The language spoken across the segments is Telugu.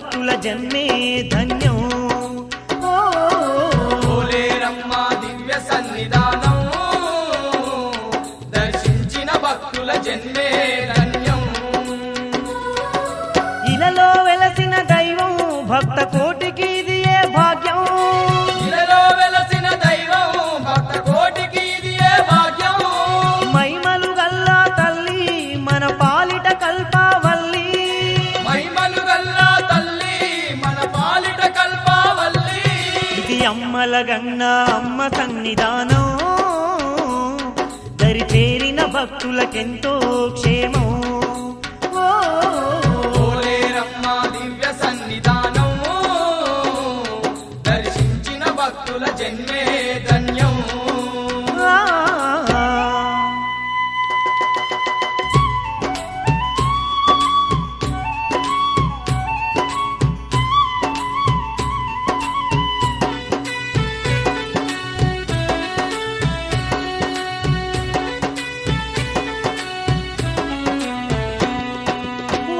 భక్తుల జన్మే ధన్యం. పోలేరమ్మ దివ్య సన్నిధానం దర్శించిన భక్తుల జన్మే ధన్యం. ఇలలో వెలసిన దైవం భక్త కోటికి ఇది ఏ భాగ్యం. ఇలలో వెలసిన దైవం భక్త కోటికి ఇది ఏ భాగ్యం. మైమలు గల్లా తల్లి మన పాలిట కల్పవల్లి. మైమలు గల్లా తల్లి మన పాలిట కల్పవల్లి. ఇది అమ్మల గన్న అమ్మ సన్నిధానం దరి చేరిన భక్తులకెంతో క్షేమం. పోలేరమ్మ దివ్య సన్నిధానం దర్శించిన భక్తుల జన్మే ధన్యం.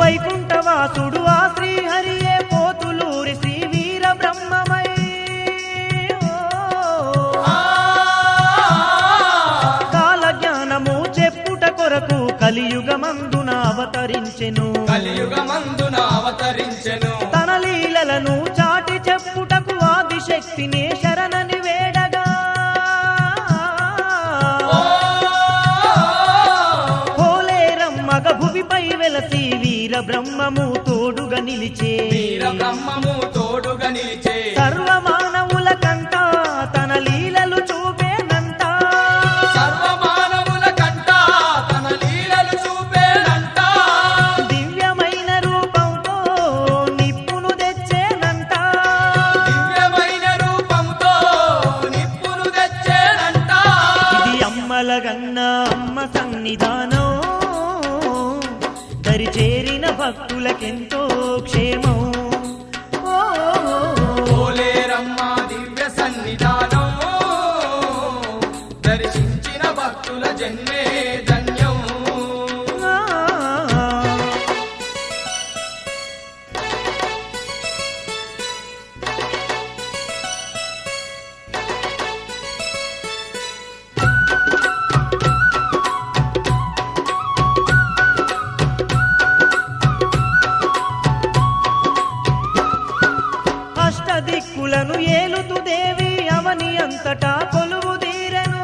వైకుంఠవాసుడు ఆ శ్రీహరియే పోతులూరి శ్రీ వీర బ్రహ్మమై. కాలజ్ఞానము చెప్పుట కొరకు కలియుగమందున అవతరించెను. కలియుగమందున అవతరించెను. తన లీలలను చాటి చెప్పుటకు ఆదిశక్తినే శరణని వేడగా. పోలేరమ్మగ భువిపై వెలసి వీర బ్రహ్మము తోడుగా నిలిచే. వీర బ్రహ్మము తోడుగా నిలిచే. సర్వ మానవులకంట తన లీలలు చూపేనంట. సర్వ మానవుల కంట తన లీలలు చూపేనంట. దివ్యమైన రూపంతో నిప్పును తెచ్చేనంట. దివ్యమైన రూపంతో నిప్పును తెచ్చేనంట. ఇది అమ్మల గన్న అమ్మ సన్నిధానం దరి చేరిన భక్తులకెంతో క్షేమం. పోలేరమ్మ దివ్య సన్నిధానం దర్శించిన భక్తుల జన్మే ధన్యం. అష్టదిక్కులను ఏలుతు దేవి అవని అంతటా కొలువు తీరెను.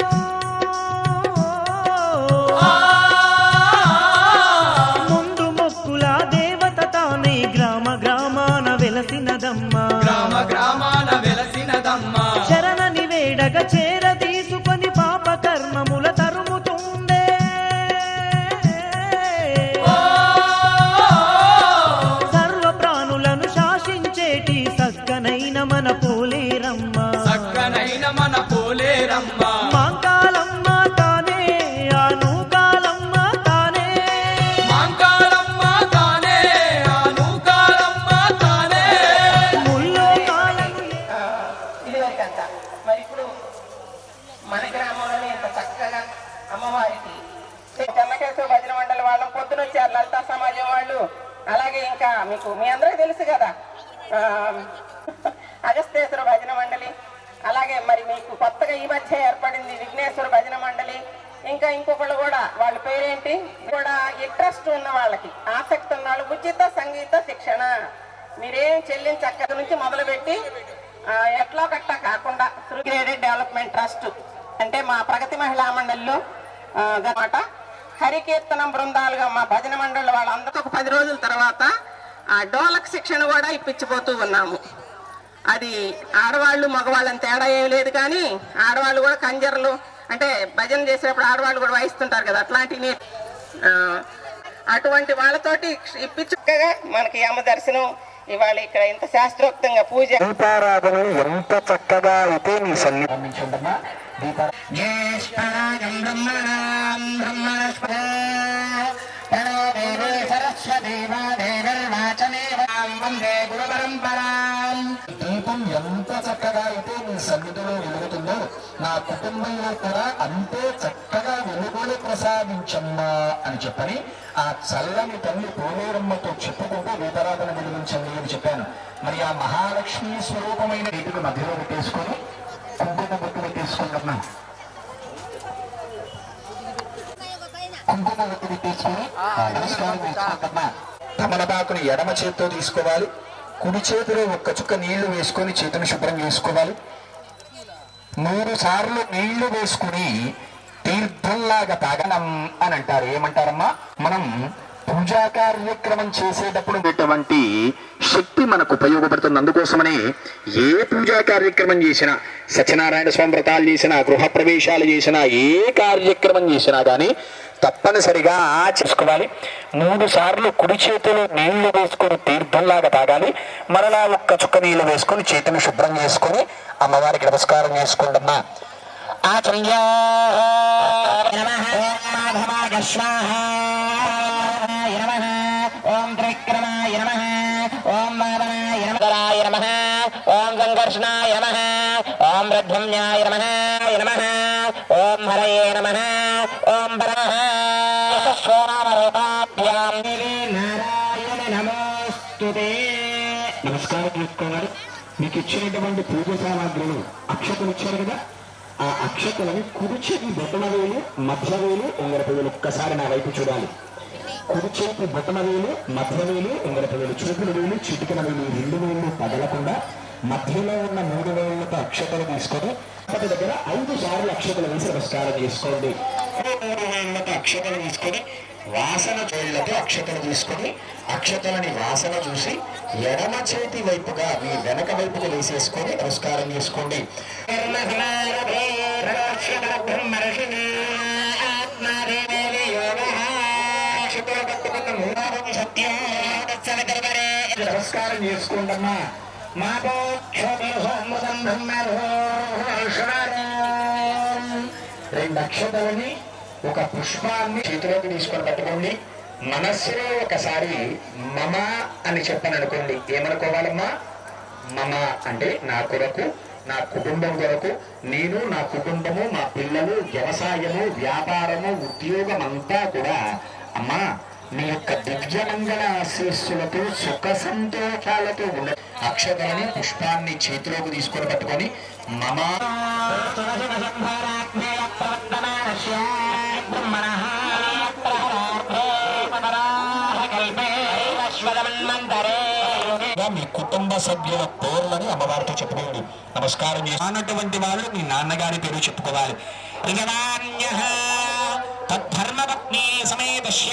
ముందు మొక్కుల దేవత తానే గ్రామ గ్రామాన వెలసినదమ్మ. గ్రామ గ్రామాన వెలసినదమ్మ. శరణని వేడగ చేర తీసుకొని పాప కర్మముల తరుముతుండే. సర్వ ప్రాణులను శాసించేటి సక్కనైన మన పోలేరమ్మ. సక్కనైన మన పోలేరమ్మ. మాంకాలమ్మ తానే ఆనూకాలమ్మ తానే. మాంకాలమ్మ తానే ఆనూకాలమ్మ తానే. ముల్లో కాలను ఇదివరకంతా మరి ఇప్పుడు మన గ్రామంలోనే ఇంత చక్కగా అమ్మవారికి చెన్నకేశ్వర భజన మండలి వాళ్ళం పొద్దున వచ్చారు. లలితా సమాజం వాళ్ళు, అలాగే ఇంకా మీకు మీ అందరికీ తెలుసు కదా అగస్తేశ్వర భజన మండలి, అలాగే మరి మీకు కొత్తగా ఈ మధ్య ఏర్పడింది విఘ్నేశ్వర భజన మండలి. ఇంకా ఇంకొకళ్ళు కూడా వాళ్ళ పేరేంటి కూడా ఇంట్రెస్ట్ ఉన్న వాళ్ళకి, ఆసక్తి ఉన్న వాళ్ళు ఉచిత సంగీత శిక్షణ మీరేం చెల్లించక్క నుంచి మొదలుపెట్టి ఎట్లా కట్టా కాకుండా గ్రేడెడ్ డెవలప్మెంట్ ట్రస్ట్ అంటే మా ప్రగతి మహిళా మండలిలో అన్నమాట హరికీర్తనం బృందాలుగా మా భజన మండలి వాళ్ళందరికీ ఒక 10 రోజుల తర్వాత డోలక్ శిక్షణ కూడా ఇప్పించిపోతూ ఉన్నాము. అది ఆడవాళ్ళు మగవాళ్ళని తేడా ఏమి లేదు, కానీ ఆడవాళ్ళు కూడా కంజర్లు అంటే భజన చేసేటప్పుడు ఆడవాళ్ళు కూడా వాయిస్తుంటారు కదా, అట్లాంటివి అటువంటి వాళ్ళతోటి ఇప్పించగా మనకి యమ దర్శనం ఇవాళ ఇక్కడ ఇంత శాస్త్రోక్తంగా పూజ దీపారాధన ఎంత చక్కగా అయితే నీ సన్నిధి ఎంత చక్కగా అయితే నీ సన్నిధిలో వెలుగుతుందో నా కుటుంబంలో కూడా అంతే చక్కగా వెలుగులు ప్రసాదించమ్మా అని చెప్పని ఆ చల్లని తల్లి పోలేరమ్మతో చెప్పుకుంటూ దీపారాధన వెలిగించండి అని చెప్పాను. మరి ఆ మహాలక్ష్మి స్వరూపమైన నీటికి మధ్యలో పెట్టేసుకొని కుంకుమ బొట్టు పెట్టేసుకుంటున్నాం. కుంకుమ బొట్టు పెట్టేసుకొని నమస్కారం చేసుకుంటున్నా. తమలపాకుని ఎడమ చేతితో తీసుకోవాలి. కుడి చేతిలో ఒక్క చుక్క నీళ్లు వేసుకొని చేతిని శుభ్రం చేసుకోవాలి. 3 సార్లు నీళ్లు వేసుకుని తీర్థంలాగా తాగనం అని అంటారు. ఏమంటారమ్మా? మనం పూజా కార్యక్రమం చేసేటప్పుడు ఎటువంటి శక్తి మనకు ఉపయోగపడుతుంది. అందుకోసమనే ఏ పూజా కార్యక్రమం చేసినా, సత్యనారాయణ స్వామి వ్రతాలు చేసినా, గృహ ప్రవేశాలు చేసినా, ఏ కార్యక్రమం చేసినా కానీ తప్పనిసరిగా చేసుకోవాలి. 3 సార్లు కుడి చేతిలో నీళ్లు వేసుకొని తీర్థంలాగా తాగాలి. మరలా ఒక్క చుక్క నీళ్లు వేసుకొని చేతిని శుభ్రం చేసుకొని అమ్మవారికి నమస్కారం చేసుకుంటున్నా. ఆచర్య ఓం త్రిక్రమాయ నమః, ఓం వామనాయ నమః, ఓం సంకర్షణాయ నమః, ఓం రధ్వమ్యాయ నమః, ఓం హరయే నమః, ఓం పరమః స్వనామరూపాభ్యాం నారాయణ నమోస్తుతే. నమస్కారం చేసుకోవాలి. మీకు ఇచ్చినటువంటి పూజ సామాగ్రులు అక్షతలు ఇచ్చారు కదా, ఆ అక్షతలను కుడి చేతి బొటన వేలు, మధ్య వేలు, ఉంగరపు వేలు ఒక్కసారి నా వైపు చూడాలి. కుడి చేతి బొటన వేలు, మధ్య వేలు, ఉంగరపు వేలు, చూపుల వేలు, చిటికన వేలు, 2 వేళ్ళు పగలకుండా మధ్యలో ఉన్న 3 వేళ్లతో అక్షతలు తీసుకొని అప్పటి దగ్గర 5 సార్లు అక్షతలు వేసి నమస్కారం చేసుకోండి. 3 వేళ్లతో అక్షతలు తీసుకొని వాసన వేళ్లతో అక్షతలు తీసుకొని అక్షతలని వాసన చూసి ఎడమ చేతి వైపుగా మీ వెనక వైపుకు వేసేసుకొని నమస్కారం చేసుకోండి. నమస్కారం చేసుకోండమ్మా. రెండు అక్షతలని ఒక పుష్పాన్ని చేతిలోకి తీసుకొని పట్టుకోండి. మనస్సులో ఒకసారి మమ అని చెప్పని అనుకోండి. ఏమనుకోవాలమ్మా? మమ అంటే నా కొరకు, నా కుటుంబం కొరకు, నేను, నా కుటుంబము, మా పిల్లలు, వ్యవసాయము, వ్యాపారము, ఉద్యోగం అంతా కూడా అమ్మా మీ యొక్క దివ్యమంగళ ఆశీస్సులతో సుఖ సంతోషాలతో ఉన్న అక్షతలని పుష్పాన్ని చేతిలోకి తీసుకొని పట్టుకొని మమ మీ కుటుంబ సభ్యుల పేర్లని అమ్మవారితో చెప్పుకోండి. నమస్కారం చేసినటువంటి వాళ్ళు మీ నాన్నగారి పేరు చెప్పుకోవాలి. తద్ధర్మపత్ని సమేతస్య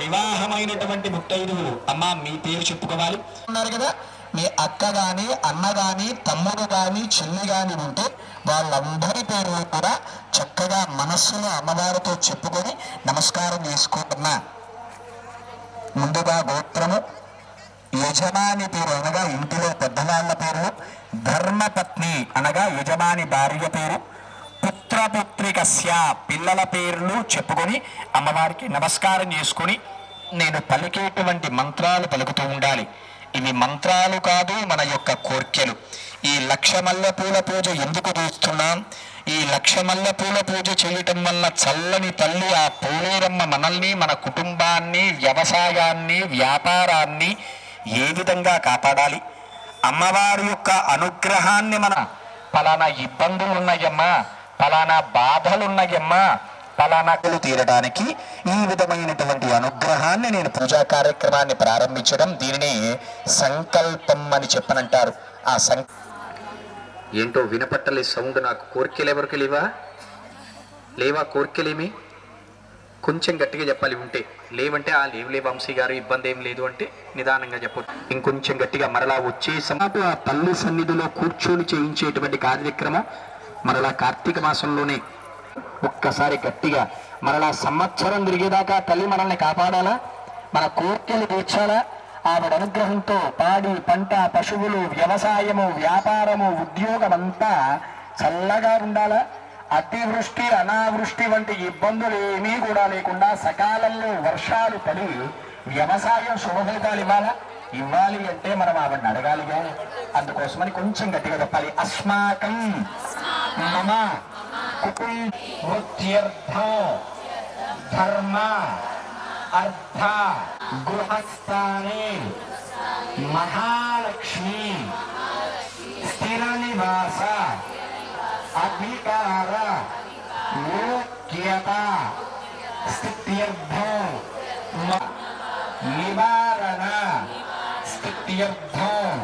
వివాహమైనటువంటి ముత్తైదువులు అమ్మ మీ పేరు చెప్పుకోవాలి. ఉన్నారు కదా, మీ అక్క గాని, అన్న గాని, తమ్ముడు గాని, చెల్లి గాని ఉంటే వాళ్ళందరి పేరు కూడా చక్కగా మనస్సులో అమ్మవారితో చెప్పుకొని నమస్కారం చేసుకుంటున్నా. ముందుగా గోత్రము, యజమాని పేరు అనగా ఇంటిలో పెద్దవాళ్ళ పేరు, ధర్మపత్ని అనగా యజమాని భార్య పేరు, పుత్రపుత్రికస్య పిల్లల పేర్లు చెప్పుకొని అమ్మవారికి నమస్కారం చేసుకొని నేను పలికేటువంటి మంత్రాలు పలుకుతూ ఉండాలి. ఇవి మంత్రాలు కాదు, మన యొక్క కోర్కెలు. ఈ 1,00,000 మల్లెపూల పూజ ఎందుకు చేస్తున్నాం? ఈ 1,00,000 మల్లెపూల పూజ చేయటం వల్ల చల్లని తల్లి ఆ పోలేరమ్మ మనల్ని, మన కుటుంబాన్ని, వ్యవసాయాన్ని, వ్యాపారాన్ని ఏ విధంగా కాపాడాలి? అమ్మవారి యొక్క అనుగ్రహాన్ని మన పలానా ఇబ్బందులు ఉన్నాయమ్మా, పలానా బాధలున్నాయమ్మా, పలానాకులు తీరడానికి ఈ విధమైనటువంటి అనుగ్రహాన్ని నేను పూజా కార్యక్రమాన్ని ప్రారంభించడం, దీనిని సంకల్పం అని చెప్పనంటారు. ఆ ఏంటో వినపట్టలే సౌండ్ నాకు. కోరికలు ఎవరికి లేవా? కోరికలేమి కొంచెం గట్టిగా చెప్పాలి. ఉంటే లేవంటే ఆ లేవు వంశీ గారు ఇబ్బంది ఏం లేదు అంటే నిదానంగా చెప్పు. ఇంకొంచెం గట్టిగా మరలా వచ్చే సమయం ఆ తల్లి సన్నిధిలో కూర్చొని చేయించేటువంటి కార్యక్రమం మరలా కార్తీక మాసంలోనే ఒక్కసారి గట్టిగా మరలా సంవత్సరం తిరిగేదాకా తల్లి మనల్ని కాపాడాలా, మన కోర్కెలు తీర్చాలా. ఆవిడ అనుగ్రహంతో పాడి పంట, పశువులు, వ్యవసాయము, వ్యాపారము, ఉద్యోగం అంతా చల్లగా ఉండాలా. అతివృష్టి, అనావృష్టి వంటి ఇబ్బందులు ఏమీ కూడా లేకుండా సకాలంలో వర్షాలు పడి వ్యవసాయం శుభఫలితాలు ఇవ్వాలా. ఇవ్వాలి అంటే మనం ఆవిడని అడగాలిగా. అందుకోసమని కొంచెం గట్టిగా చెప్పాలి. అస్మాకం మమ కుటుంబం ధర్మ అర్థ గృహస్థానే మహాలక్ష్మి స్థిర నివాస అధికార యోగ్యత స్థిత్యర్థం నివారణ స్థిత్యర్థం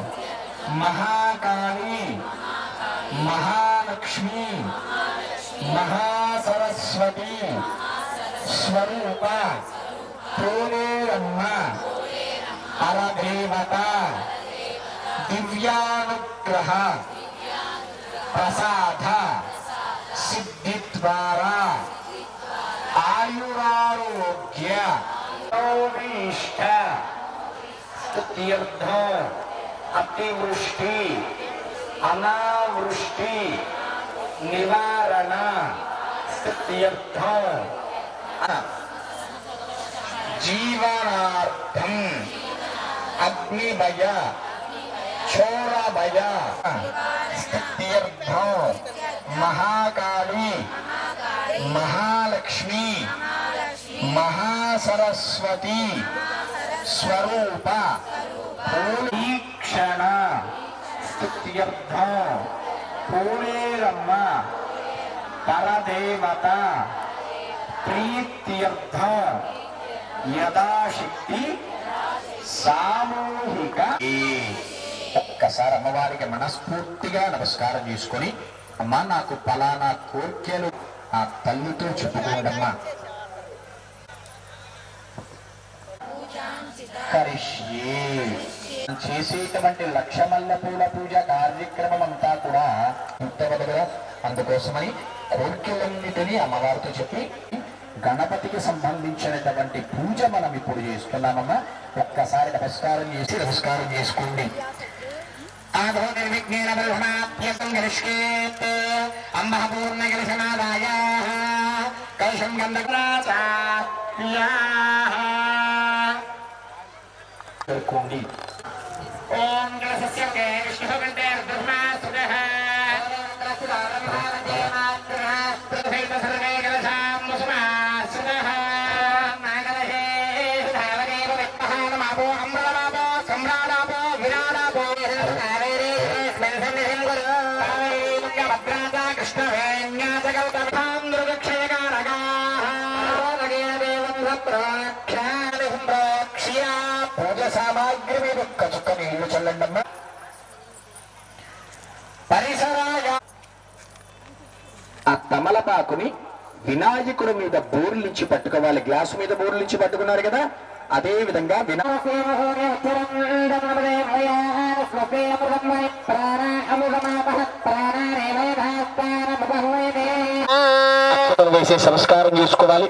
మహాకాళి మహాలక్ష్మి మహాసరస్వతి స్వరూప పోలేరమ్మ పరదేవత దివ్యానుగ్రహ ప్రసాద సిద్ధి ద్వారా ఆయురారోగ్య ఇష్ట స్థిత్యర్థం అతివృష్టి అనావృష్టి నివారణ స్థిత్యర్థం జీవనార్థం అగ్నిభయ చోరభయ స్థిత్యర్థం మహాకాళి మహాలక్ష్మి మహాసరస్వతి స్వరూప ఈక్షణ స్థిత్యర్థం పోలేరమ్మ పరదేవత ప్రీత్యర్థం యథాశక్తి సామూహిక. ఒక్కసారి అమ్మవారికి మనస్ఫూర్తిగా నమస్కారం చేసుకొని, అమ్మా నాకు ఫలానా కోరికలు ఆ తల్లితో చెప్పుకోండమ్మా. కరిష్యే చేసేటువంటి లక్షమల్ల పూల పూజ కార్యక్రమం అంతా కూడా ఇంతవరగా. అందుకోసమని కోరికలన్నిటినీ అమ్మవారితో చెప్పి గణపతికి సంబంధించినటువంటి పూజ మనం ఇప్పుడు చేస్తున్నామమ్మా. ఒక్కసారి నమస్కారం చేసుకోండి. ఆదో నిర్విఘ్నేన బ్రహ్మాప్యసం గరిష్యేత్ అంబః పూర్ణ గరిసమాదాయ కైశం గంధకోండి. ఓం గణసస్య విష్ణుభగంతే బ్రహ్మా సుదః పూజ సామాగ్రి మీద ఒక్క చుక్క నీళ్లు చల్లండమ్మా. పరిసరాయ ఆ తమలపాకుని వినాయకుడి మీద బోర్లించి పట్టుకోవాలి. గ్లాసు మీద బోర్లించి పట్టుకున్నారు కదా, అదే విధంగా వేసే సంస్కారం చేసుకోవాలి.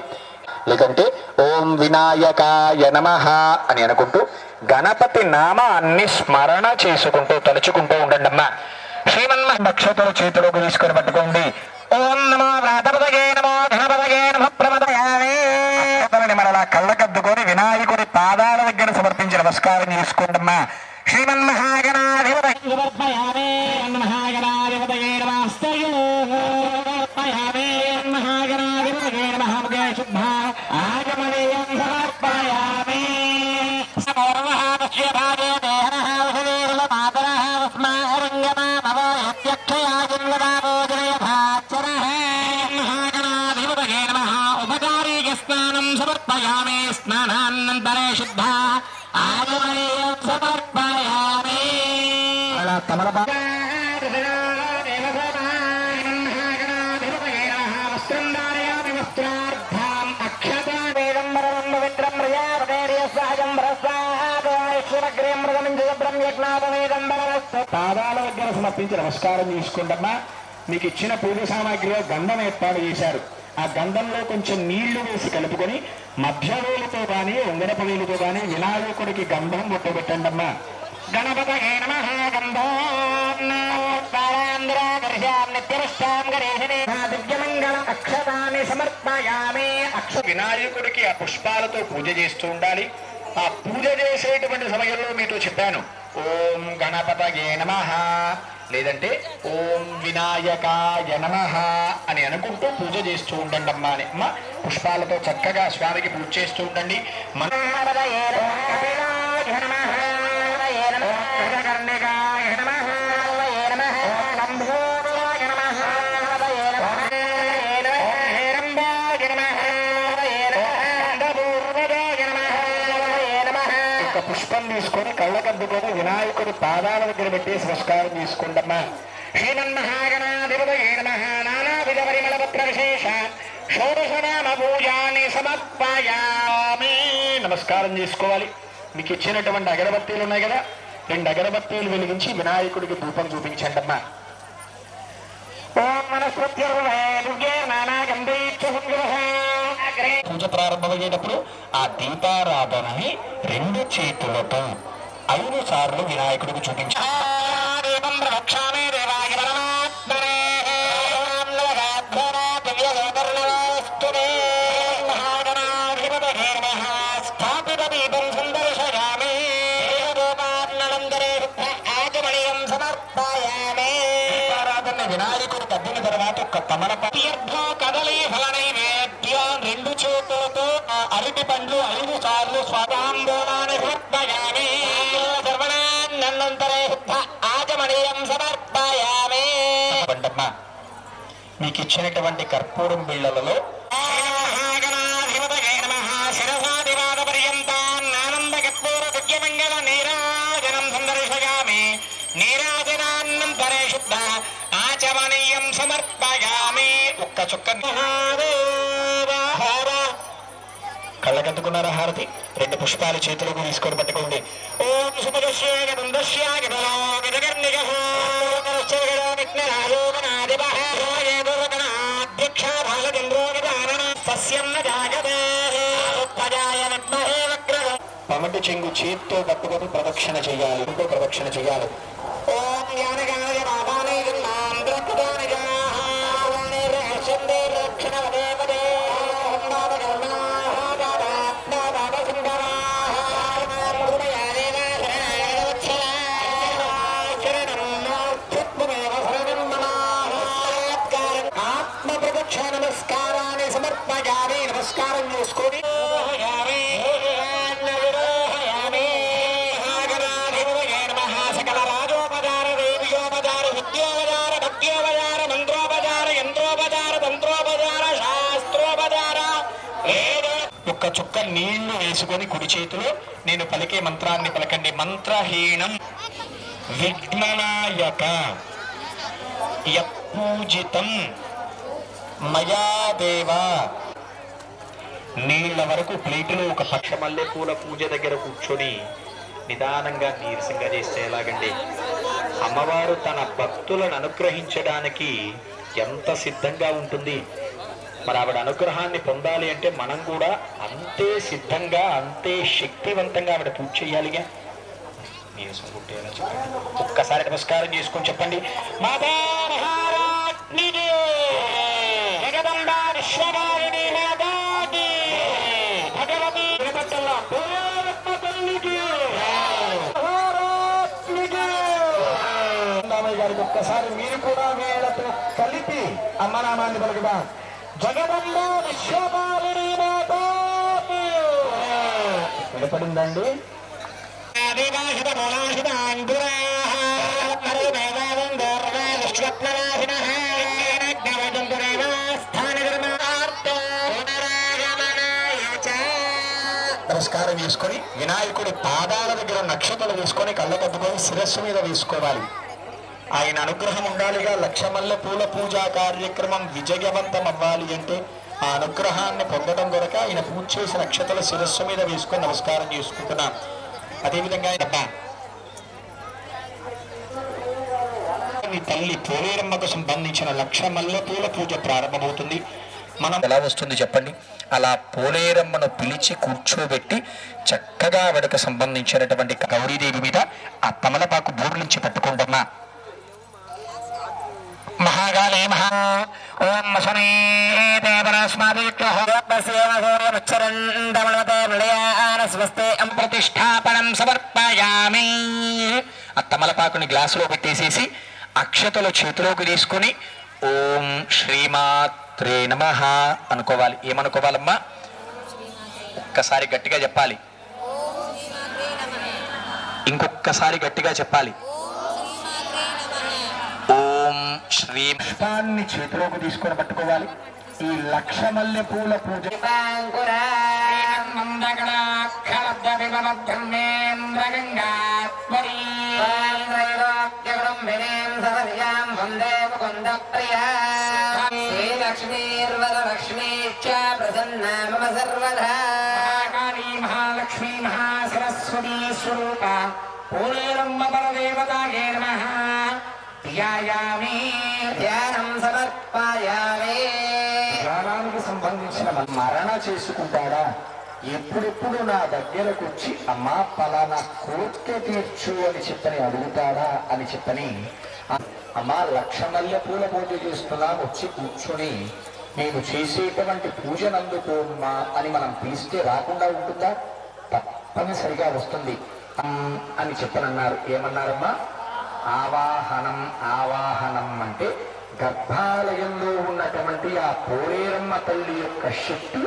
లేకంటే ఓం వినాయకాయ నమః అని అనుకుంటూ గణపతి నామాన్ని స్మరణ చేసుకుంటూ తలుచుకుంటూ ఉండండి అమ్మా. శ్రీమన్మ నక్షత్రాలు చేతిలోకి తీసుకొని పట్టుకోండి. ఓం నమో వ్రాతపదగే నమో ధనపదగే నమః ప్రమదయామి. మరలా కళ్ళకద్దుకొని వినాయకుడి పాదాల దగ్గర సమర్పించి నమస్కారం చేసుకోండి అమ్మా. శ్రీమన్మహాగణాధిపతయే సమర్పయామి. స్నానానంతరే శుద్ధ ఆగమనీయం సమర్పయామి. అలా తమలపాకు పాదాల దగ్గర సమర్పించి నమస్కారం చేసుకోండమ్మా. మీకు ఇచ్చిన పూజ సామాగ్రిలో గంధం ఏర్పాటు చేశారు. ఆ గంధంలో కొంచెం నీళ్లు వేసి కలుపుకొని మధ్యవేలుతో గాని ఉంగరపు వేలుతో గాని వినాయకుడికి గంధం బొట్టబెట్టండి అమ్మా. గణపతయే నమః. వినాయకుడికి ఆ పుష్పాలతో పూజ చేస్తూ ఉండాలి. ఆ పూజ చేసేటువంటి సమయంలో మీతో చెప్పాను, ఓం గణపతయే నమః లేదంటే ఓం వినాయకాయ నమః అని అనుకుంటూ పూజ చేస్తూ ఉండండి అమ్మా అని. అమ్మ పుష్పాలతో చక్కగా స్వామికి పూజ చేస్తూ ఉండండి. పుష్పం తీసుకొని కళ్ళకద్దుకొని వినాయకుడి పాదాల దగ్గర పెట్టేసి నమస్కారం తీసుకోండమ్మా. శ్రీమన్మహాగణాధిపతయే నమః నానావిధ పరిమళపత్ర విశేష షోడశనామ పూజాని సమర్పయామి. నమస్కారం చేసుకోవాలి. మీకు ఇచ్చినటువంటి అగరబత్తీలు ఉన్నాయి కదా, 2 అగరబత్తీలు వెలిగించి వినాయకుడికి ధూపం చూపించండి అమ్మా. పూజ ప్రారంభమయ్యేటప్పుడు ఆ దీపారాధనని 2 చేతులతో 5 సార్లు వినాయకుడికి చూపించాలి. వినాయకుడు తగ్గిన తర్వాత ఒక తమలపర్భో కదలీ ఫల నైవేద్యం 2 చేతులతో అరటి పండ్లు 5 సార్లు స్వాదాంబోలాన్ని సమర్పయామి. సర్వనాన్నంతరే ఆచమనీయం సమర్పయామి. మీకు ఇచ్చినటువంటి కర్పూరం బిళ్ళలలో నీరాజనాన్నంతరే శుద్ధ ఆచమనీయం సమర్పయామి. ఒక్క చుక్క కళ్ళకద్దుకున్నారా హారతి? 2 పుష్పాలు చేతులకు తీసుకొని పట్టుకోండి. ఓం పమటి చెంగు చేత్తో పట్టుకొని ప్రదక్షిణ చేయాలి. ఇంకో ప్రదక్షిణ చేయాలి. ఓం జ్ఞానగాయ బాబానే ఆత్మ ప్రదక్షిణ నమస్కారాన్ని సమర్పయామి. నమస్కారం చేసుకొని ఒక్క చుక్క నీళ్లు వేసుకొని కుడి చేతిలో నేను పలికే మంత్రాన్ని పలకండి. మంత్రహీనం విఘ్ననాయక యత్పూజితం మయాదేవ. నీళ్ల వరకు ప్లేటులో ఒక పక్ష మల్లెపూల పూజ దగ్గర కూర్చొని నిదానంగా నీరసంగా చేస్తే ఎలాగండి? అమ్మవారు తన భక్తులను అనుగ్రహించడానికి ఎంత సిద్ధంగా ఉంటుంది. మరి ఆవిడ అనుగ్రహాన్ని పొందాలి అంటే మనం కూడా అంతే సిద్ధంగా అంతే శక్తివంతంగా ఆవిడ పూజ చేయాలిగా. నీరసం కుట్టేలా చెప్పండి. ఒక్కసారి నమస్కారం చేసుకొని చెప్పండి. మాతా మహారాజ్ఞికి జగదంబా విశ్వవారిణి మాతాకి భగవతి వినపట్టల్ల పూర్వరత్న తల్లికి గారికి ఒక్కసారి మీరు కూడా వేళతో కలిపి అమ్మనామాన్ని పలుకుదా. జగదంబా విశ్వవారిణి మాతాకి. వినపడిందండి? నమస్కారం చేసుకొని వినాయకుడి పాదాల దగ్గర నక్షత్రాలు వేసుకొని కళ్ళకద్దుకొని శిరస్సు మీద వేసుకోవాలి. ఆయన అనుగ్రహం ఉండాలిగా. 1,00,000 మల్లె పూల పూజా కార్యక్రమం విజయవంతం అవ్వాలి అంటే ఆ అనుగ్రహాన్ని పొందడం కొరక ఆయన పూజ చేసిన నక్షత్రాల శిరస్సు మీద వేసుకొని నమస్కారం చేసుకుంటున్నాం. అదేవిధంగా మీ తల్లి పోలేరమ్మకు సంబంధించిన 1,00,000 మల్లె పూల పూజ ప్రారంభమవుతుంది. మనం ఎలా వస్తుంది చెప్పండి? అలా పోలేరమ్మను పిలిచి కూర్చోబెట్టి చక్కగా ఆవిడకు సంబంధించినటువంటి గౌరీదేవి మీద ఆ తమలపాకు బూర్లించి పట్టుకుంటున్నా. మహాగాళే మహా ఓం శనేదేవరస్మాదిత్యహోపస్యేన సూర్యముచ్చరండమలతే ప్రళయాన స్వస్తే ప్రతిష్టాపనం సమర్పయామి. ఆ తమలపాకుని గ్లాసులో పెట్టేసేసి అక్షతలు చేతిలోకి తీసుకొని ఓం శ్రీమాత్రే నమః అనుకోవాలి. ఏమనుకోవాలమ్మా? ఒక్కసారి గట్టిగా చెప్పాలి. ఇంకొక్కసారి గట్టిగా చెప్పాలి. ఓం శ్రీ పుష్పాన్ని చేతిలోకి తీసుకొని పట్టుకోవాలి. ఈ లక్ష మల్లె పూల పూజ మహాలక్ష్మీ మహాసరస్వతీ స్వరూప పూర్ణమ్మ పరదేవతాయే నమః. ధ్యాయామి ధ్యానం సమర్పయామి. ధ్యానానికి సంబంధించిన మరణ చేసుకుంటాడా? ఎప్పుడెప్పుడు నా దగ్గరకు వచ్చి అమ్మా పలానా కోరిక తీర్చు అని చెప్పని అడుగుతాడా అని చెప్పని అమ్మా లక్ష మల్లె పూల పూజ చేస్తున్నా వచ్చి కూర్చొని నేను చేసేటువంటి పూజనందుకోమ్మా అని మనం పిలిస్తే రాకుండా ఉంటుందా? తప్పనిసరిగా వస్తుంది అని చెప్పనన్నారు. ఏమన్నారమ్మా? ఆవాహనం. ఆవాహనం అంటే గర్భాలయంలో ఉన్నటువంటి ఆ పోలేరమ్మ తల్లి యొక్క శక్తి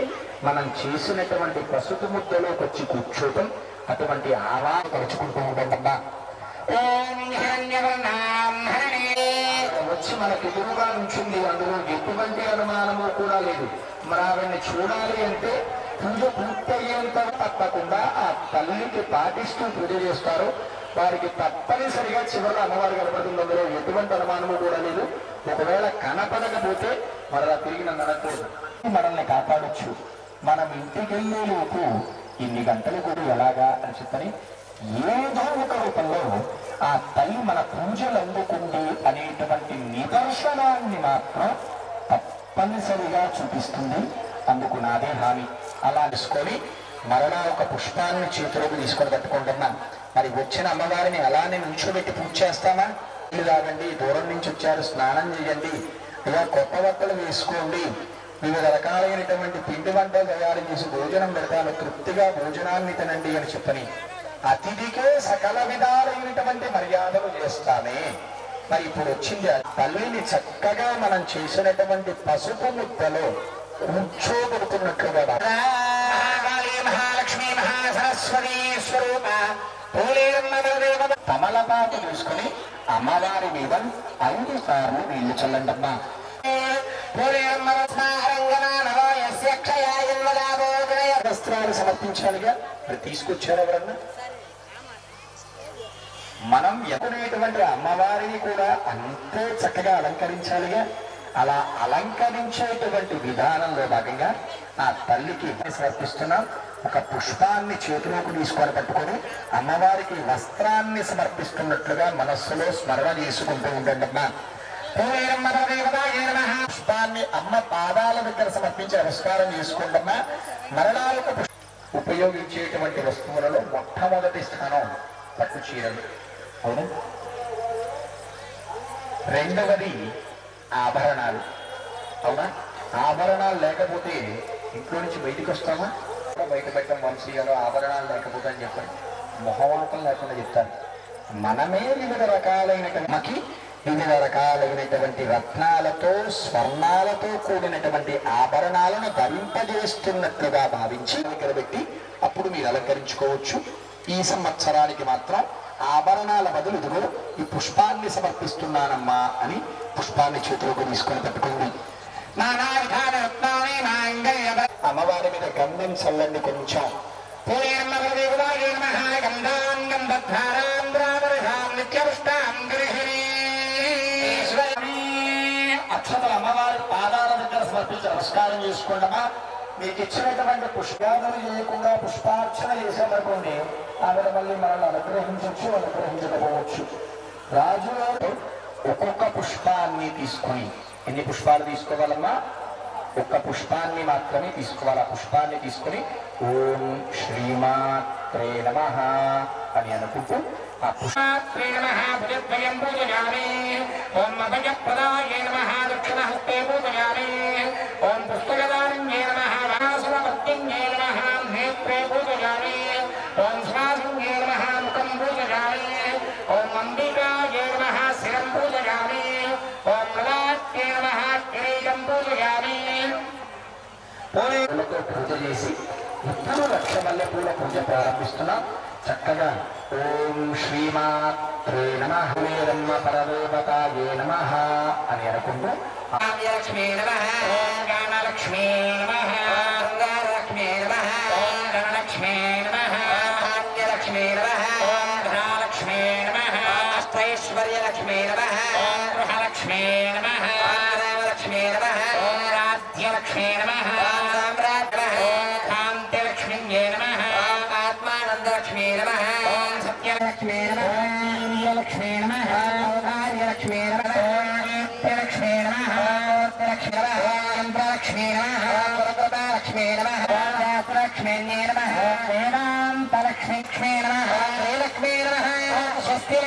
మనం చేసినటువంటి పసుపు ముద్దలోకి వచ్చి కూర్చోటం, అటువంటి ఆవాహన తలుచుకుంటూ ఉంటుందమ్మా. వచ్చి మనకు ఎదురుగా నుంచింది. అందులో ఎటువంటి అనుమానము కూడా లేదు. మరి ఆవిడ్ని చూడాలి అంటే పూజ పూర్తయ్యేంత తప్పకుండా ఆ తల్లికి పాటిస్తూ పూజ చేస్తారు. వారికి తప్పనిసరిగా చివరిలో అమ్మవారు కనపడుతుంది. అందులో ఎటువంటి అనుమానము కూడా లేదు. ఒకవేళ కనపడకపోతే మరలా తిరిగి నన్ను అనకూడదు. మనల్ని కాపాడొచ్చు. మనం ఇంటికి వెళ్ళేలోపు ఇన్ని గంటలు కూడా ఎలాగా అని చెప్పని ఏదో ఒక రూపంలో ఆ తల్లి మన పూజలు అందుకుంది అనేటువంటి నిదర్శనాన్ని మాత్రం తప్పనిసరిగా చూపిస్తుంది. అందుకు నాదే హామీ. అలా తీసుకొని మరలా ఒక పుష్పాన్ని చేతిలోకి తీసుకొని పెట్టుకుంటున్నాం. మరి వచ్చిన అమ్మవారిని అలానే నుంచోబెట్టి పూజ చేస్తామా? ఇల్లు తాగండి, దూరం నుంచి వచ్చారు, స్నానం చేయండి, ఇలా కొత్త బట్టలు వేసుకోండి, వివిధ రకాలైనటువంటి పిండి వంటలు తయారు చేసి భోజనం పెడతాను, తృప్తిగా భోజనాన్ని తినండి అని చెప్పని అతిథికే సకల విధాలైనటువంటి మర్యాదలు చేస్తామే. మరి ఇప్పుడు వచ్చింది ఆ తల్లిని చక్కగా మనం చేసినటువంటి పసుపు ముద్దలో కూర్చోబెడుతున్నట్లుగా మహాలక్ష్మి మహాసరస్వతీ స్వరూప తమలపాకు తీసుకుని అమ్మవారి మీద 5 సార్లు నీళ్లు చల్లండమ్మా. వస్త్రాలు సమర్పించాలిగా. మరి తీసుకొచ్చారు ఎవరన్నా? మనం ఎప్పుడైనటువంటి అమ్మవారిని కూడా అంతే చక్కగా అలంకరించాలిగా. అలా అలంకరించేటువంటి విధానంలో భాగంగా ఆ తల్లికి సమర్పిస్తున్నాం. ఒక పుష్పాన్ని చేతిలోకి తీసుకొని పట్టుకొని అమ్మవారికి వస్త్రాన్ని సమర్పిస్తున్నట్లుగా మనస్సులో స్మరణ చేసుకుంటూ ఉండండమ్మా. పుష్పాన్ని అమ్మ పాదాల దగ్గర సమర్పించి నమస్కారం చేసుకోండమ్మా. మరణాలకు ఉపయోగించేటువంటి వస్తువులలో మొట్టమొదటి స్థానం పట్టు చీరలు. అవును. రెండవది ఆభరణాలు. అవునా? ఆభరణాలు లేకపోతే ఇంట్లో నుంచి బయటికి వస్తామా? బయట పెట్టడం వంశీయాలు ఆభరణాలు లేకపోతే అని చెప్పండి. మొహవాటం లేకుండా చెప్తారు. మనమే వివిధ రకాలైనటువంటి రత్నాలతో స్వర్ణాలతో కూడినటువంటి ఆభరణాలను ధరింపజేస్తున్నట్లుగా భావించి దగ్గర పెట్టి అప్పుడు మీరు అలంకరించుకోవచ్చు. ఈ సంవత్సరానికి మాత్రం ఆభరణాల బదులు ఇదిగో ఈ పుష్పాన్ని సమర్పిస్తున్నానమ్మా అని పుష్పాన్ని చేతిలోకి తీసుకొని పెట్టుకోండి. అమ్మవారి మీద గంధం చల్లండి కొంచెం. అక్షతలు అమ్మవారి పాదాల దగ్గర సమర్పించి నమస్కారం చేసుకోండమ్మా. మీకు ఇచ్చినటువంటి పుష్పార్చన చేయకుండా పుష్పార్చన చేసామనుకోండి, ఆవిడ మళ్ళీ మనల్ని అనుగ్రహించవచ్చు, అనుగ్రహించకపోవచ్చు. రాజుగారు ఒక్కొక్క పుష్పాన్ని తీసుకొని, ఎన్ని పుష్పాలు తీసుకోవాలమ్మా? ఒక్క పుష్పాన్ని మాత్రమే తీసుకోవాలి. ఆ పుష్పాన్ని తీసుకుని ఓం శ్రీమాత్రే నమః అని అనుకుంటూ ఆ పుష్పాత్రే నమః భుజద్వయం పూజయామి. ఓం అభయప్రదాయే నమః దక్షిణహస్తే పూజయామి. ఓం పుస్తకదారిణ్యే నమః వాసురవర్తిన్యే నమః నేత్రే పూజయామి. పూజ చేసి ఇప్పుడు లక్ష మల్లెపూల పూజ ప్రారంభిస్తున్నాం. చక్కగా ఓం శ్రీమాత్రే నమః వేదమ్మ పరదేవతాయే నమః అని అనుకుంటూ లక్ష్మీ నమః గణలక్ష్మీ నమః గంగాలక్ష్మీ నమః గణలక్ష్మీ నమః భాగ్యలక్ష్మీ నమః ధనలక్ష్మీ నమః అష్టైశ్వర్యలక్ష్మీ నమః గృహలక్ష్మీ నమః రామలక్ష్మీ నమః రాజ్యలక్ష్మీ నమః కాంతిలక్ష్మీ నమః ఆత్మానందలక్ష్మీ నమః సత్యలక్ష్మీ నమః లక్ష్మీ నమః కార్యలక్ష్మీ నమః లక్ష్మీ నమః లక్ష్మీ నమః ఇంద్రలక్ష్మీ నమః లక్ష్మీ నమః లక్ష్మీ నమః వేదాంతలక్ష్మీ నమః శ్రీలక్ష్మీ నమః స్వస్తి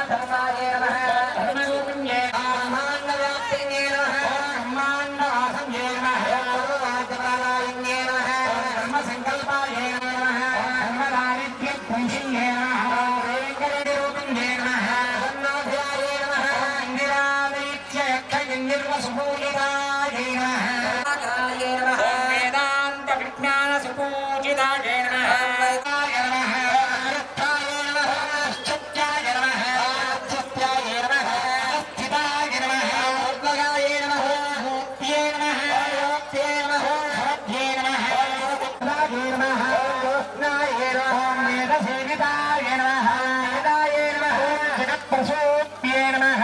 ధర్మాయ నమః ధర్మరూపిణ్యే బ్రహ్మాండవ్యాప్తిన్యే నమః బ్రహ్మాండవాసంయే నమః సర్వరాజ్యప్రదాయిన్యే నమః ధర్మసంకల్పాయ నమః ధర్మదారిద్ర్యధ్వంసిన్యే నమః శ్రీవేంకటరూపిణ్యే నమః ధర్మాధ్యాయ నమః ఇందిరామీత్యక్షగిన్నిర్వసుపూజితాయ నమః వేదాంత విజ్ఞాన సుపూజితాయ నమః వైతాయ నమః అర్థాయ నమః అశ్చత్యాయ నమః అధ్యత్యాయ నమః స్థితాయ నమః ఉద్భగాయ నమః మూర్త్యే నమః యోక్త్యే నమః సరథ్యే నమః ఉద్భగాయ నమః జ్యోత్స్నాయ నమః వేదసేవితాయ నమః వేదాయ నమః జగత్ప్రసూత్యే నమః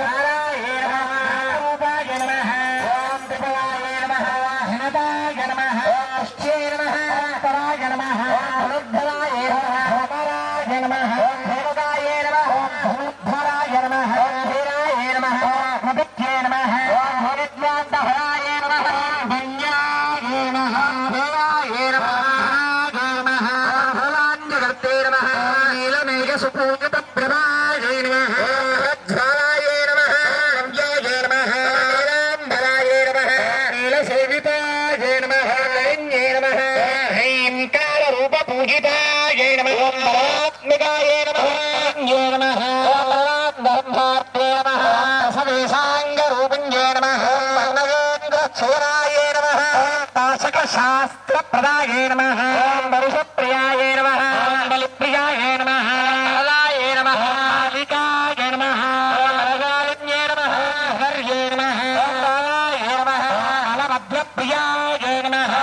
కాలాయ నమః రూపాయ నమః ఓం త్రిపురాయ నమః హనదాయ నమః అష్ట్యే నమః పరాయ నమః అనుద్ధరాయ నమః అమరాయ నమః దేవతాయ నమః ధనుద్ధరాయ నమః వీరాయ నమః మదిత్యే నమః విద్వాంతహరాయ నమః ధన్యాయ నమః దేవాయ నమః నమః భవాన్యకర్తే నమః నీలమేఘ సుపూజిత ప్రభాయ నమః జ్వాలాయ నమః నవ్యాయ నమః నీలాంబరాయ నమః నీలసేవితాయ నమః లైన్యే నమః హైంకార రూప పూజితాయ నమః పరాత్మికాయ నమః న్యే నమః ధర్మార్థే నమః సవేశాంగ రూపిణ్యే నమః వర్ణవేంద్రక్షోరాయ నమః పాశక శాస్త్ర ప్రదాయ నమః వరుషప్రియాయ నమః బలిప్రియాయ నమః అలాయ నమః కాళికాయ నమః అలగాలిన్యే నమః హర్యే నమః అలాయ నమః అలభద్రప్రియాయ నమః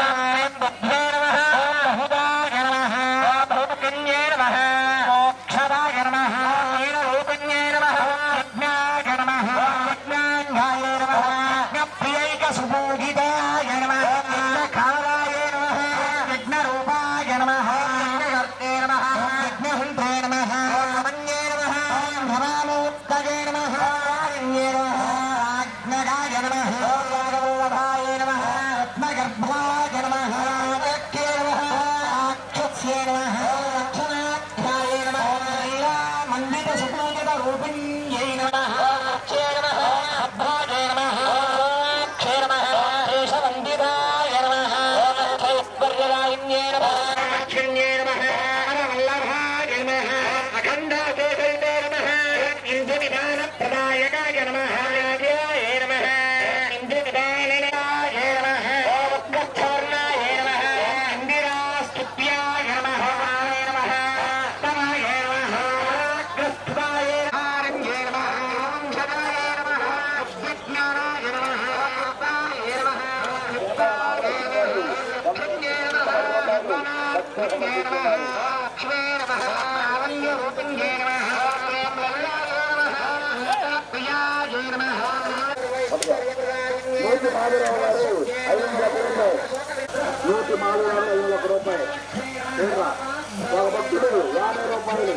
బుద్ధే నమః బహుదాయ నమః బహుకన్యే నమః మోక్షదాయ నమః నీలరూపిణ్యే నమః విజ్ఞాయ నమః విజ్ఞాంగాయ నమః విజ్ఞప్రియైక సుపూజితాయ నమః విఘ్నకాలాయ నమః విఘ్నరూపాయ నమః విఘ్నకర్తే నమః విఘ్నహంత్రే నమః మన్యే నమః ధనామూర్తయే నమః వారిణ్యే నమః ఆజ్ఞగాయ నమః వల్లభాయ నమః రత్నగర్భాయ నమః వాక్యే నమః అక్షస్యే నమః రక్షణాధ్యాయ నమః మండిత సుపూజిత రూపిణ్యై నమః అక్షే నమః అభ్రాజే నమః అక్షే నమః శేషవందితాయ నమః ఐశ్వర్యరాయిన్యే నమః లక్ష్మ్యే నమః వల్లభాయ నమః అఖండాకేశైతే నమః ఇంద్రవిధాన ప్రదాయకాయ నమః యాజ్ఞాయ నమః ఇంద్రవిధాననాయ నమః ఉత్కర్షవర్ణాయ నమః ఇందిరాస్తుత్యాయ నమః నమః తమాయ నమః గ్రస్థాయ హారణ్యే నమః వంశనాయ నమః విజ్ఞానాయ నమః తాయ నమః విద్వాయ నమః వనాత్మనే నమః లక్ష్మీ నమః లావణ్యరూపిణ్యే నమః ప్రేమలయాయ నమః ప్రియాయ నమః నూటి మాధవరావు గారు 500 రూపాయలు చూడరా ఒక భక్తుడు 50 రూపాయలు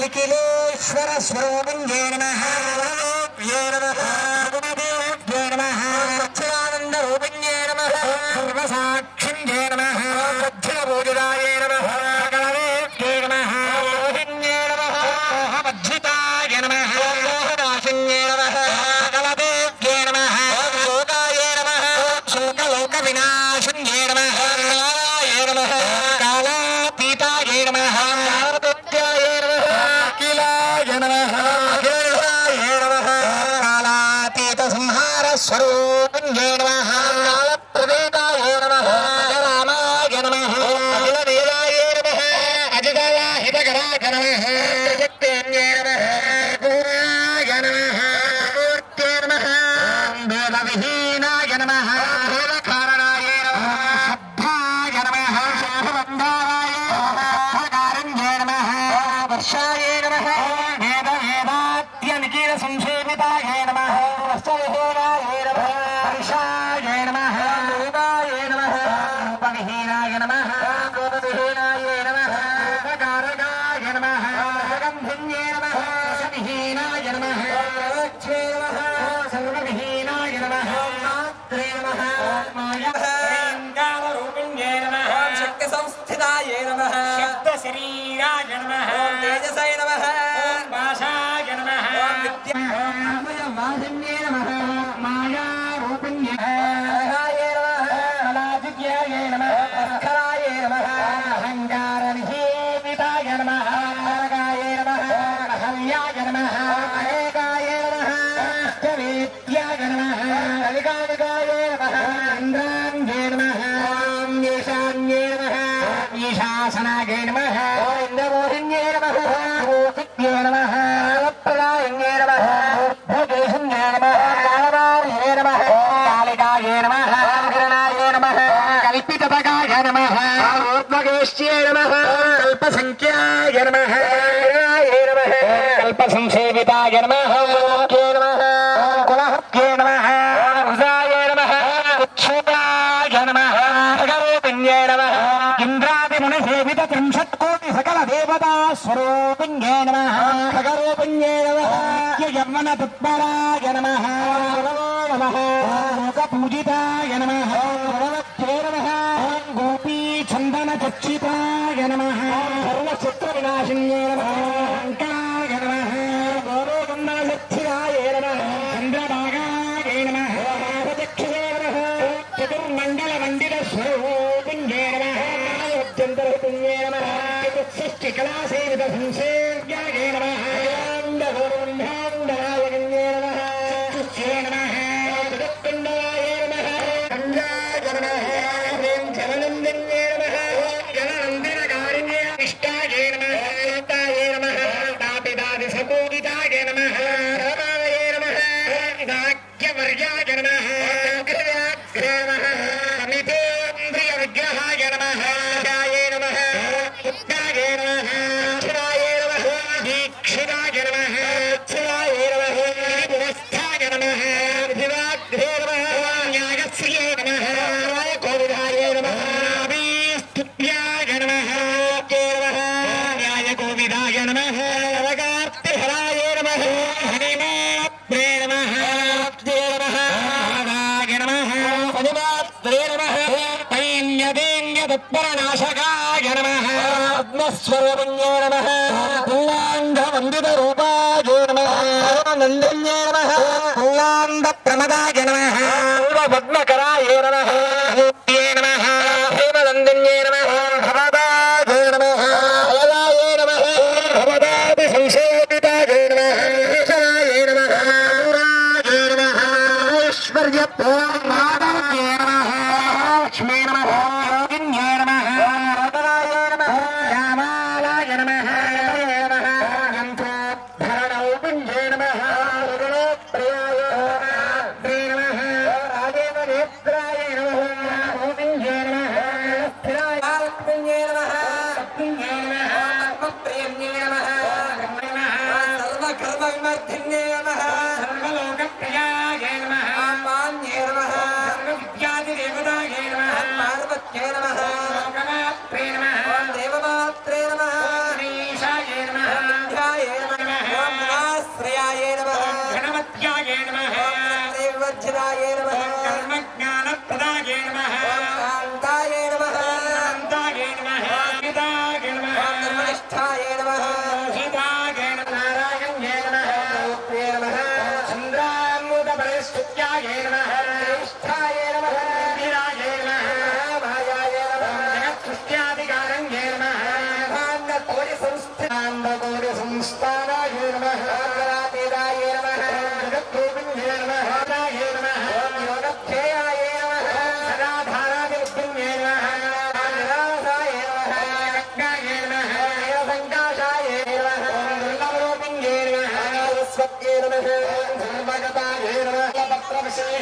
నిఖిలేశ్వర స్వరూపిణ్యే నమః నమః సచ్చిదానంద రూపిణ్యే నమః సర్వసాక్షిణ్యే నమః పూజితాయ నమః సకలవేద్యే నమః మోహిన్యే నమః మోహమజ్జితాయ నమః మోహనాశిన్యే నమః సకలవేద్యే నమః లోకాయ నమః శోకలోక వినాశిన్యే నమః కాలాయ నమః కాలాతీతాయ నమః కాలతత్యాయ నమః అఖిలాయ నమః అఖిలాయ నమః కాలాతీత సంహార స్వరూపిణ్యే నమః కాలప్రవేదాయ నమః రామాయ నమః అఖిలవేదాయ నమః అజితాయ హితకరాయ నమః ప్రజక్తేన్యే నమః పూర్ణాయ నమః మూర్తే నమః వేదవిహీనాయ నమః వేదకారణాయ నమః శబ్దాయ నమః శోభబంధాయ నమః నమః వర్షాయ నమః వేద వేదాత్యనిఖిల సంసేవితాయ నమః వస్త్రవిహీనాయ నమః హర్షాయ నమః రూపాయ నమః రూపవిహీనాయ నమః రూపవిహీనాయ నమః రూపకారకాయ నమః రసగంధిన్యే నమః రసవిహీనాయ నమః రక్షే నమః సర్వవిహీనాయ నమః మాత్రే నమః ఓంకారరూపిణ్యే నమః శక్తి సంస్థితాయ నమః శబ్ద శరీరాయ నమః తేజసాయ నమః భాషాయ నమః వాసిన్యే నమః మాయారూపిణ్యే నమః కళాజిజ్ఞాయ నమః అస్కరాయ నమః అహంకారనిషేవితాయ నమః అరగాయ నమః అహల్యాయ నమః అనేకాయ నమః అష్టవేద్యాయ నమః కలికాలికాయ నమః ఇంద్రాంగే నమః ఈశాన్యే నమః ఈశాసనాయ నమః ఇంద్రమోహిన్యే నమః భూతిజ్ఞే నమః ప్రదాయన్యే నమః భూతేశన్యే నమః కాలవార్యే నమః కాళికాయ నమః కిరణాయ నమః కల్పితపకాయ నమః ఊర్ధ్వకేశ్యే నమః కల్పసంఖ్యాయ నమః నమః కల్పసంసేవితాయ నమః నమః కులహత్యే నమః వృషాయ నమః ఉచ్ఛూతాయ నమః ఖగరూపిణ్యే నమః ఇంద్రాదిమునిసేవిత త్రింశత్కోటి సకల దేవతా స్వరూపిణ్యే నమః ఖగరూపిణ్యే నమః యవ్వన తత్పరాయ నమః నమః లోకపూజితాయ నమః భగవత్యే నమః గోపీ చందన చర్చితాయ నమః సర్వశత్రు వినాశిన్యే నమః అంకాయ నమః గౌరవగంధలక్షిరాయ నమః చంద్రభాగాయ నమః ప్రదక్షిణే నమః చతుర్మండల మండిల స్వరూపిణ్యే నమః అత్యంతరహితున్యే నమః చతుష్షష్టి కళాసేవిత సంసేవ్యాయ నమః బ్రహ్మాండనాయకన్యే నమః చతుష్యే నమః చతుష్పిండాయ నమః కంజాయ నమః హ్రీం జలనందిన్యే నమః జలనందినకారిణ్యే ఇష్టాయ నమః ఏతాయ నమః తాపిదాది సపూజితాయ నమః రామాయ నమః దాక్యవర్యాయ నమః అగ్రయాగ్రే నమః సమితేంద్రియ విగ్రహాయ నమః జాయ నమః ఉద్దాయ నమః క్షిరాయ నమః దీక్షితాయ నమః అక్షరాయ నమః పురస్థాయ నమః దివాగ్రే నమః న్యాయశ్రియే నమః కోవిదాయ నమః అభీస్తుత్యాయ నమః న్యాయ కోవిదాయ నమః అవగార్తిహరాయ నమః హరిమాత్రే నమః నమః నమః పదిమాత్రే నమః పైన్యదేన్యతత్పరనాశకాయ నమః ఆత్మస్వరూపిణ్యే నమః పుల్లాంగవందితరూపాయ నమః నందిన్యే నమః పుల్లాంగప్రమదాయ నమః పద్మకరాయ నమః నిత్యే నమః హేమనందిన్యే నమః భవదాయ నమః అయలాయ నమః భవదాది సంసేవితాయ నమః ఈశ్వరాయ నమః పురాయ నమః ఐశ్వర్యపూర్ణాయ నమః లక్ష్మీ నమః యోగిన్యే నమః రతనాయ నమః రామాలాయ నమః నమః యంత్రోద్ధరణౌపిణ్యే నమః రుణోప్రియాయ నమః రాజేంద్రనేత్రాయ నమః గోవింద్యే నమః స్థిరాయ లక్ష్మీయే నమః లక్ష్మీయే నమః ఆత్మప్రియన్యే నమః సర్వకర్మ విమర్ధిన్యే నమః సర్వలోకప్రియాయ నమః మాన్యే నమః సర్వవిద్యాదిదేవతాయ నమః పార్వత్యే నమః లోకమాత్రే నమః దేవమాత్రే నమః ఈశాయ నమః విద్యాయ నమః ఆశ్రయాయ నమః గణపత్యాయ నమః దేవవర్జనాయ నమః కర్మజ్ఞానప్రదాయ నమః కాంతాయ నమః కాంతాయ నమః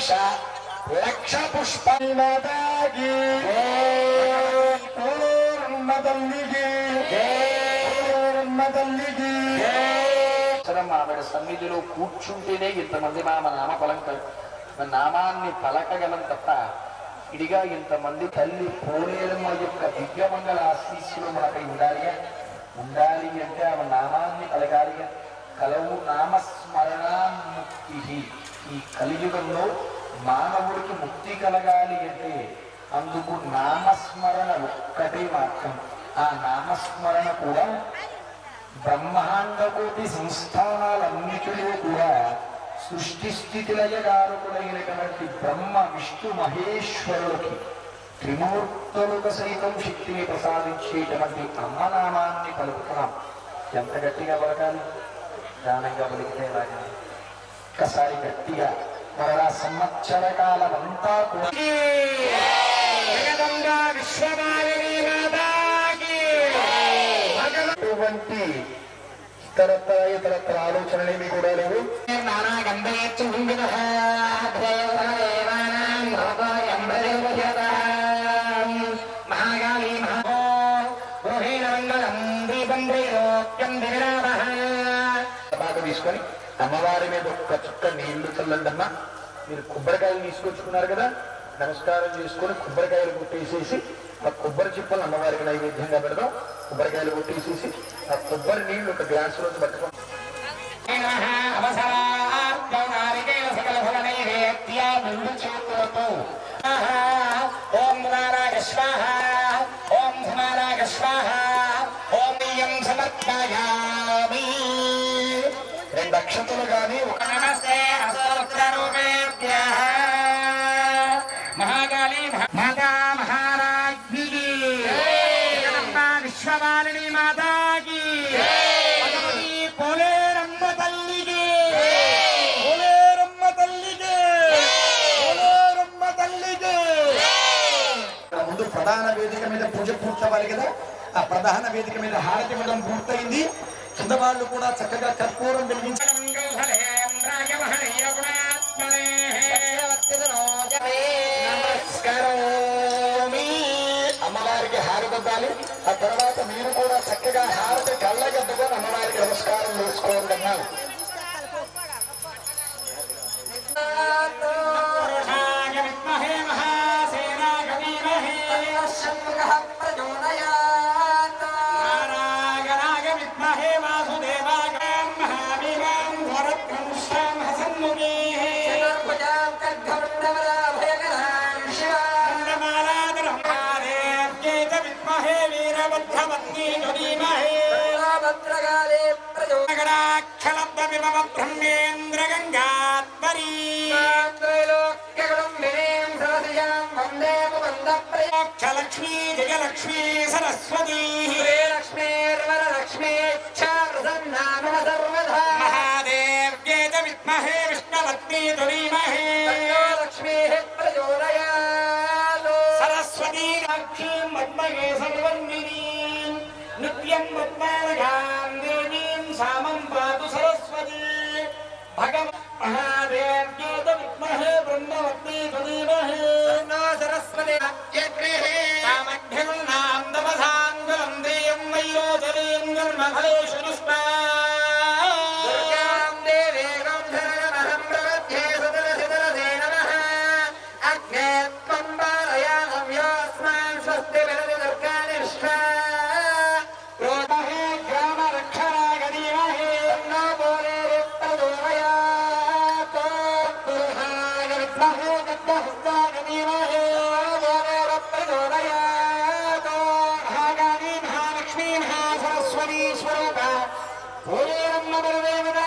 శేష లక్ష పుష్పాయి మాతాకి ఆవిడ సన్నిధిలో కూర్చుంటేనే ఇంతమంది మన నామ నామాన్ని పలకగలం తప్ప ఇడిగా ఇంతమంది తల్లి పోలేరమ్మ యొక్క దివ్యమంగళ ఆశీస్సులు మనపై ఉండాలి అంటే ఆమె నామాన్ని పలకాలిగా కలవు నామస్మరణాముక్తి. ఈ కలియుగంలో మానవుడికి ముక్తి కలగాలి అంటే అందుకు నామస్మరణ ఒక్కటే మార్గం. ఆ నామస్మరణ కూడా బ్రహ్మాండ కోటి సంస్థానాలన్నిటిలో కూడా సృష్టి స్థితి లయకారకుడైనటువంటి బ్రహ్మ విష్ణు మహేశ్వరులకి త్రిమూర్తులకు సైతం శక్తిని ప్రసాదించేటువంటి అమ్మనామాన్ని పలుకుతున్నాం. ఎంత గట్టిగా పలకాలి? దానంగా పలికితే లాగా ఒక్కసారి గట్టిగా మరలా సంవత్సర కాలమంతా కూడా అటువంటి ఇతరత్ర ఆలోచనలేమి కూడా లేవు. బాగా తీసుకొని అమ్మవారి మీద ఒక్క చుక్క నీళ్లు చల్లండమ్మా. మీరు కొబ్బరికాయలు తీసుకొచ్చుకున్నారు కదా, నమస్కారం చేసుకొని కొబ్బరికాయలు కొట్టేసేసి ఆ కొబ్బరి చిప్పలు అమ్మవారికి నైవేద్యంగా పెడదాం. కొబ్బరికాయలు కొట్టేసేసి ఆ కొబ్బరి నీళ్లు ఒక గ్లాసు రోజు పట్టుకోండి. ఓం నారాయణ స్వాహ, ఓం ధనారాయణ స్వాహ, ఓం నియం సమర్పయామి. 2 అక్షతలు కానీ నమస్తే మహాకాళీ మాతా మహారాజ్ఞి విశ్వమాలిని మాతాకి పోలేరమ్మ తల్లికి పోలేరమ్మ తల్లికి పోలేరమ్మ తల్లికి. ముందు ప్రధాన వేదిక మీద పూజ పూర్తవ్వాలి కదా. ఆ ప్రధాన వేదిక మీద హారతి ఇవ్వడం పూర్తయింది. కింద వాళ్ళు కూడా చక్కగా కర్పూరం వెలిగించడం. అమ్మవారికి హారతివ్వాలి. ఆ తర్వాత మీరు కూడా చక్కగా హారతి కళ్ళగద్దుకొని అమ్మవారికి నమస్కారం చేసుకోండి అన్నారు. బ్రహ్మేంద్ర గంగాత్మరీ లక్ష్మీ జయలక్ష్మీ సరస్వతీ లక్ష్మీర్వరలక్ష్మీ మహాదేవ్యే చ విద్మహే విష్ణుపత్నీ ధీమహి లక్ష్మీ ప్రచోదయాత్. సరస్వతీ లక్ష్మీం పద్మగే సర్వన్నిధీం నిత్యం పద్మావగాం దేవీం సామం పాతు సరస్వతీ. భగవన్ మహాదేవ్యే చ విద్మహే బ్రహ్మవత్నీ ధీమహి సరస్వతీ. మహాలక్ష్మీ మహాసరస్వతీ స్వరూప పోలేరమ్మ బలదేవత